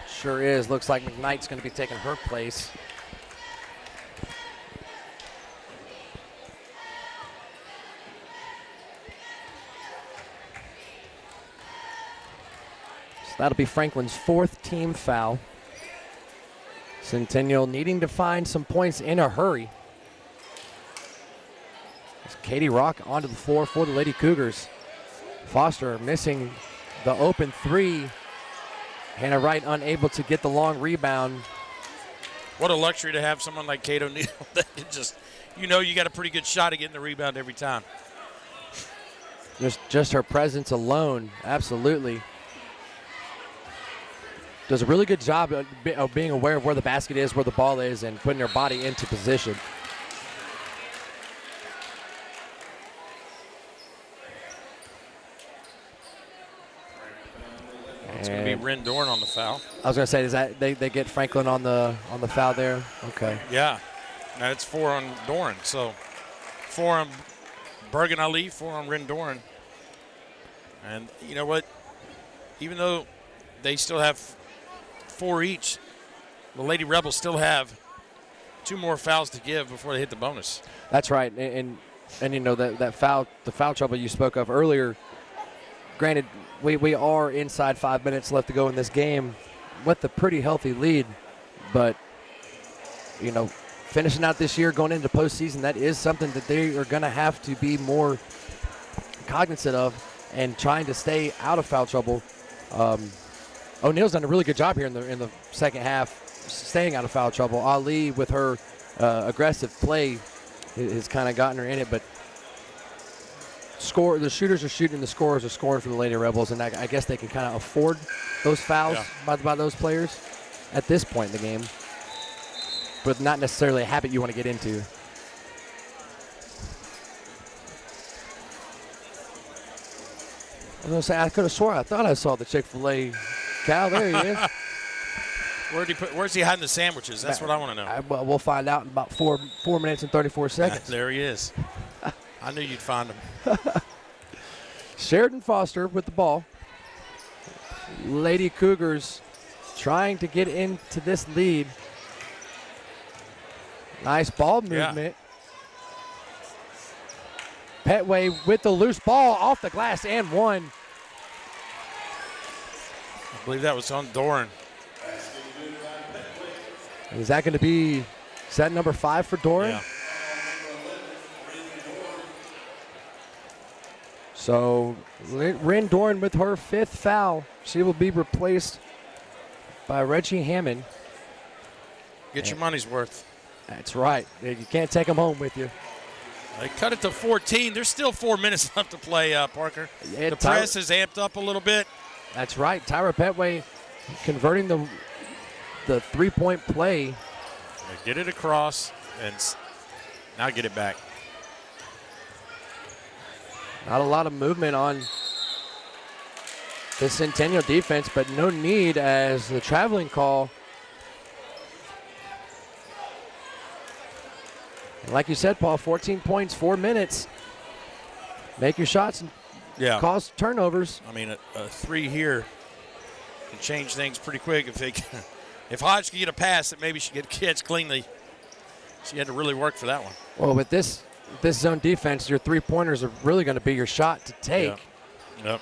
Sure is. Looks like McKnight's going to be taking her place. So that'll be Franklin's 4th team foul. Centennial needing to find some points in a hurry. As Katie Rock onto the floor for the Lady Cougars. Foster missing the open 3. Hannah Wright unable to get the long rebound. What a luxury to have someone like Kate O'Neill that can just, you got a pretty good shot at getting the rebound every time. Just her presence alone, absolutely. Does a really good job of being aware of where the basket is, where the ball is, and putting her body into position. It's going to be Ren Dorn on the foul. I was going to say, is that they get Franklin on the foul there? Okay. Yeah. Now it's 4 on Dorn. So 4 on Bergen Ali, 4 on Ren Dorn. And you know what? Even though they still have 4 each, the Lady Rebels still have 2 more fouls to give before they hit the bonus. That's right. And that foul, the foul trouble you spoke of earlier, granted, we are inside 5 minutes left to go in this game with a pretty healthy lead. But, finishing out this year, going into postseason, that is something that they are going to have to be more cognizant of and trying to stay out of foul trouble. O'Neill's done a really good job here in the second half, staying out of foul trouble. Ali, with her aggressive play, has kind of gotten her in it, but the shooters are shooting, the scorers are scoring for the Lady Rebels, and I guess they can kind of afford those fouls by those players at this point in the game, but not necessarily a habit you want to get into. I was going to say, I could have swore I thought I saw the Chick-fil-A Cal. There he is. Where's he hiding the sandwiches? That's what I want to know. Well, we'll find out in about 4 minutes and 34 seconds. There he is. I knew you'd find him. Sheridan Foster with the ball. Lady Cougars trying to get into this lead. Nice ball movement. Petway with the loose ball off the glass and one. I believe that was on Doran. Is that going to be set number 5 for Doran? Yeah. So Ren Doran with her 5th foul. She will be replaced by Reggie Hammond. Get your money's worth. That's right. You can't take them home with you. They cut it to 14. There's still 4 minutes left to play, Parker. The press is amped up a little bit. That's right. Tyra Petway converting the 3-point play. They get it across, and Now get it back. Not a lot of movement on the Centennial defense, but no need as the traveling call. Like you said, Paul, 14 points, 4 minutes. Make your shots and cause turnovers. I mean, a 3 here can change things pretty quick. If Hodge could get a pass that maybe she could catch cleanly, she had to really work for that one. Well, with this zone defense, your 3-pointers are really going to be your shot to take. Yep.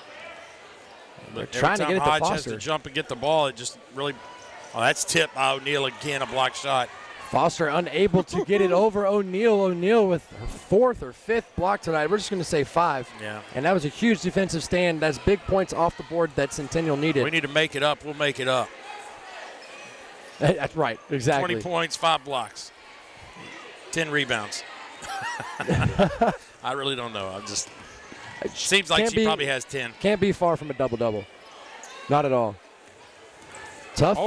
But Every trying to time get it to Hodge has Foster. to jump and get the ball, it just really – oh, that's tipped by O'Neal again, a block shot. Foster unable to get it over O'Neal. O'Neal with her 4th or 5th block tonight. We're just going to say 5. Yeah. And that was a huge defensive stand. That's big points off the board that Centennial needed. We need to make it up. We'll make it up. That's right, exactly. 20 points, 5 blocks, 10 rebounds. I really don't know. Seems like she probably has 10. Can't be far from a double-double. Not at all. Tough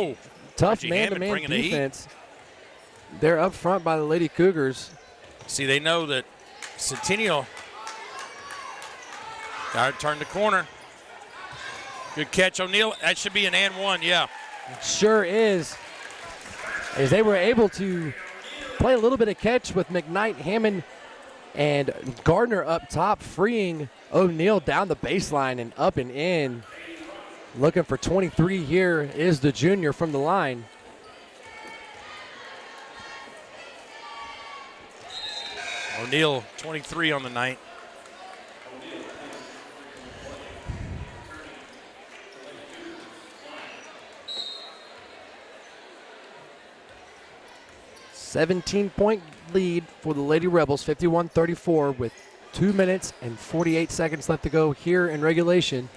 man-to-man defense. They're up front by the Lady Cougars. See, they know that Centennial got to turn the corner. Good catch, O'Neal. That should be an and one, yeah. It sure is. As they were able to play a little bit of catch with McKnight, Hammond, and Gardner up top, freeing O'Neal down the baseline and up and in. Looking for 23 here is the junior from the line. O'Neal, 23 on the night. $17-point lead for the Lady Rebels, 51-34 with 2 minutes and 48 seconds left to go here in regulation.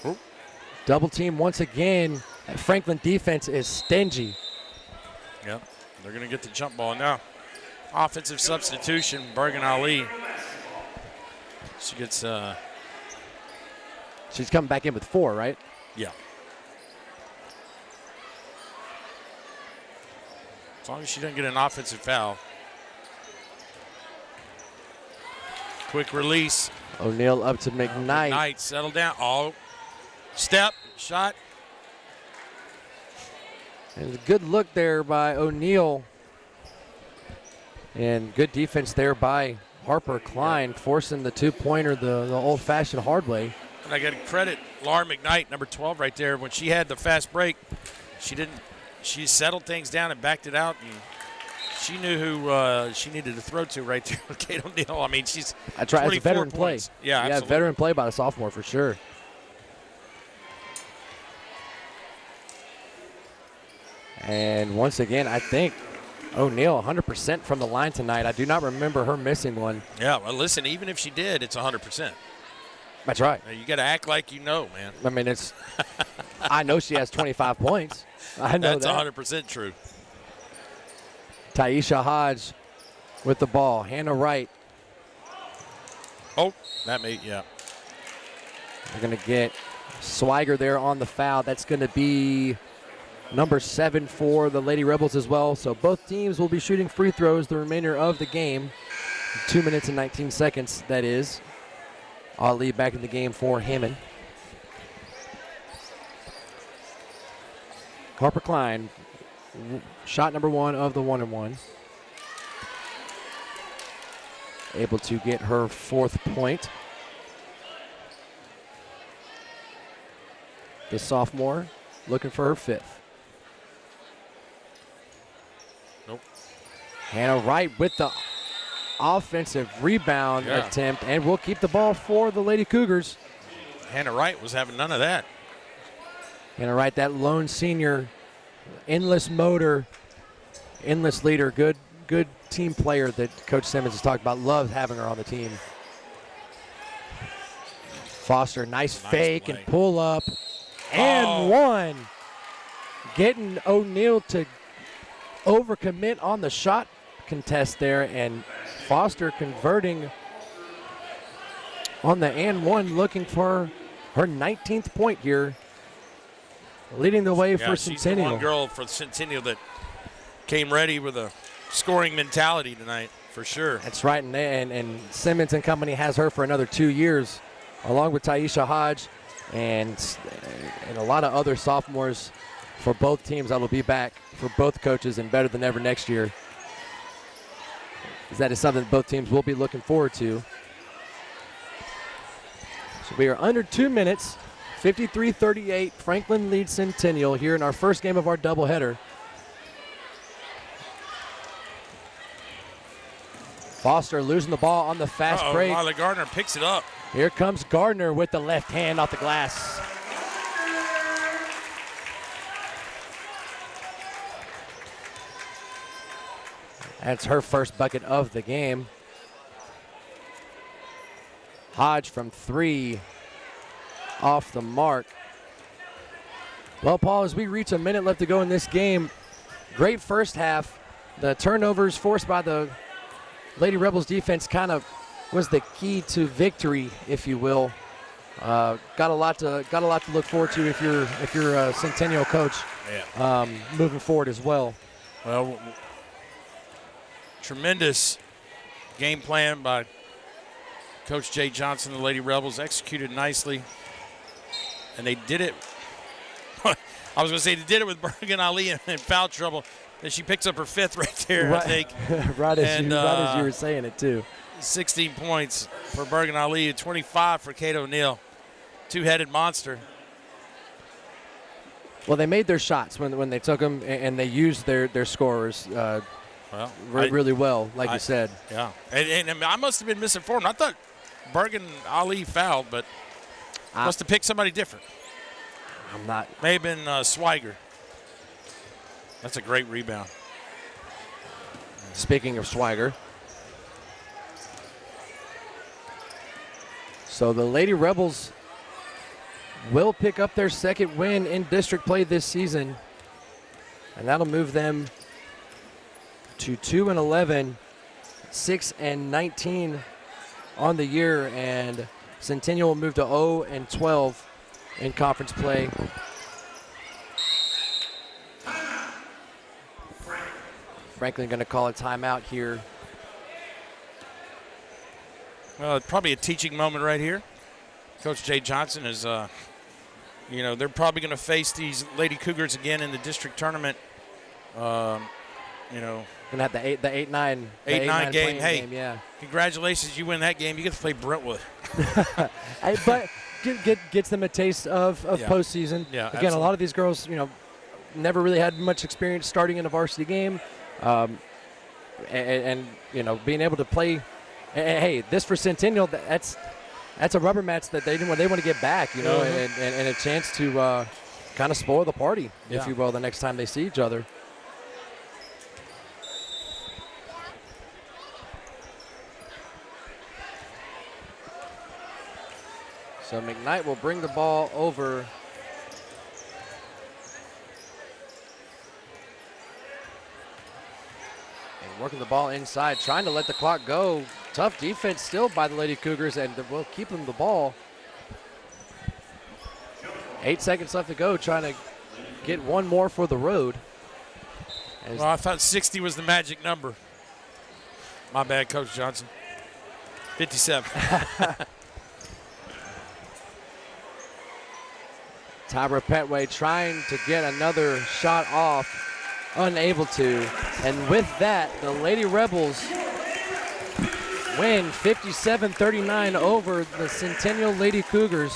Oop. Double team once again. That Franklin defense is stingy. Yep, they're going to get the jump ball now. Offensive substitution, Bergen Ali. She gets. She's coming back in with 4, right? Yeah. As long as she doesn't get an offensive foul. Quick release. O'Neal up to McKnight. McKnight, settle down. Oh, step, shot. And a good look there by O'Neal. And good defense there by Harper Klein, forcing the 2-pointer the old-fashioned hard way. And I got to credit Laura McKnight, number 12 right there. When she had the fast break, she settled things down and backed it out, and she knew who she needed to throw to right there with Kate O'Neal. I mean, she's That's right. It's a veteran points. play. Yeah, absolutely. Veteran play by the sophomore for sure. And once again, I think O'Neal 100% from the line tonight. I do not remember her missing one. Yeah, well, listen, even if she did, it's 100%. That's right. You got to act like you know, man. I mean, it's. I know she has 25 points. I know that's that. 100% true. Taisha Hodge with the ball. Hannah Wright. Oh, that made, yeah. They're going to get Swiger there on the foul. That's going to be number 7 for the Lady Rebels as well. So both teams will be shooting free throws the remainder of the game. 2 minutes and 19 seconds, that is. Ali back in the game for Hammond. Harper Klein, shot number 1 of the 1-and-1. Able to get her 4th point. The sophomore looking for her 5th. Nope. Hannah Wright with the offensive rebound attempt, and we'll keep the ball for the Lady Cougars. Hannah Wright was having none of that. Hannah Wright, that lone senior, endless motor, endless leader, good team player that Coach Simmons has talked about. Loves having her on the team. Foster, nice fake play. and pull up, and one. Getting O'Neal to overcommit on the shot contest there, and Foster converting on the and one, looking for her 19th point here, leading the way for Centennial. She's the one girl for Centennial that came ready with a scoring mentality tonight for sure. That's right, and Simmons and company has her for another 2 years, along with Taisha Hodge and a lot of other sophomores for both teams that will be back for both coaches and better than ever next year. That is something that both teams will be looking forward to. So we are under 2 minutes, 53-38. Franklin leads Centennial here in our first game of our doubleheader. Foster losing the ball on the fast break. Lila Gardner picks it up. Here comes Gardner with the left hand off the glass. That's her first bucket of the game. Hodge from 3 off the mark. Well, Paul, as we reach a minute left to go in this game, great first half. The turnovers forced by the Lady Rebels defense kind of was the key to victory, if you will. Got a lot to look forward to if you're a Centennial coach. Yeah. Moving forward as well. Well, tremendous game plan by Coach Jay Johnson. The Lady Rebels executed nicely, and they did it. I was going to say they did it with Bergen Ali in foul trouble. And she picks up her 5th right there, right, I think. right as you were saying it, too. 16 points for Bergen Ali, 25 for Kate O'Neill. Two-headed monster. Well, they made their shots when they took them, and they used their scorers really well, like you said. Yeah. And I must have been misinformed. I thought Bergen Ali fouled, but must have picked somebody different. I'm not. May have been Swiger. That's a great rebound. Speaking of Swiger. So the Lady Rebels will pick up their second win in district play this season. And that'll move them to 2-11, 6-19 on the year. And Centennial will move to 0-12 in conference play. Franklin going to call a timeout here. Well, it's probably a teaching moment right here. Coach Jay Johnson is, they're probably going to face these Lady Cougars again in the district tournament. Going to have the 8-9 game. Hey, game, yeah. Congratulations, you win that game. You get to play Brentwood. But gets them a taste of postseason. Yeah, again, absolutely. A lot of these girls, never really had much experience starting in a varsity game. And being able to play, hey, this for Centennial, that's a rubber match that they want to get back, and a chance to kind of spoil the party, if you will, the next time they see each other. So McKnight will bring the ball over. Working the ball inside, trying to let the clock go. Tough defense still by the Lady Cougars, and will keep them the ball. 8 seconds left to go, trying to get one more for the road. Well, I thought 60 was the magic number. My bad, Coach Johnson. 57. Tyra Petway trying to get another shot off. Unable to. And with that, the Lady Rebels win 57-39 over the Centennial Lady Cougars.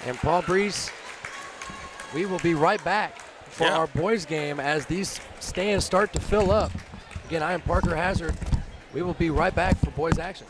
And Paul Brees, we will be right back for our boys game as these stands start to fill up. Again, I am Parker Hazard. We will be right back for boys action.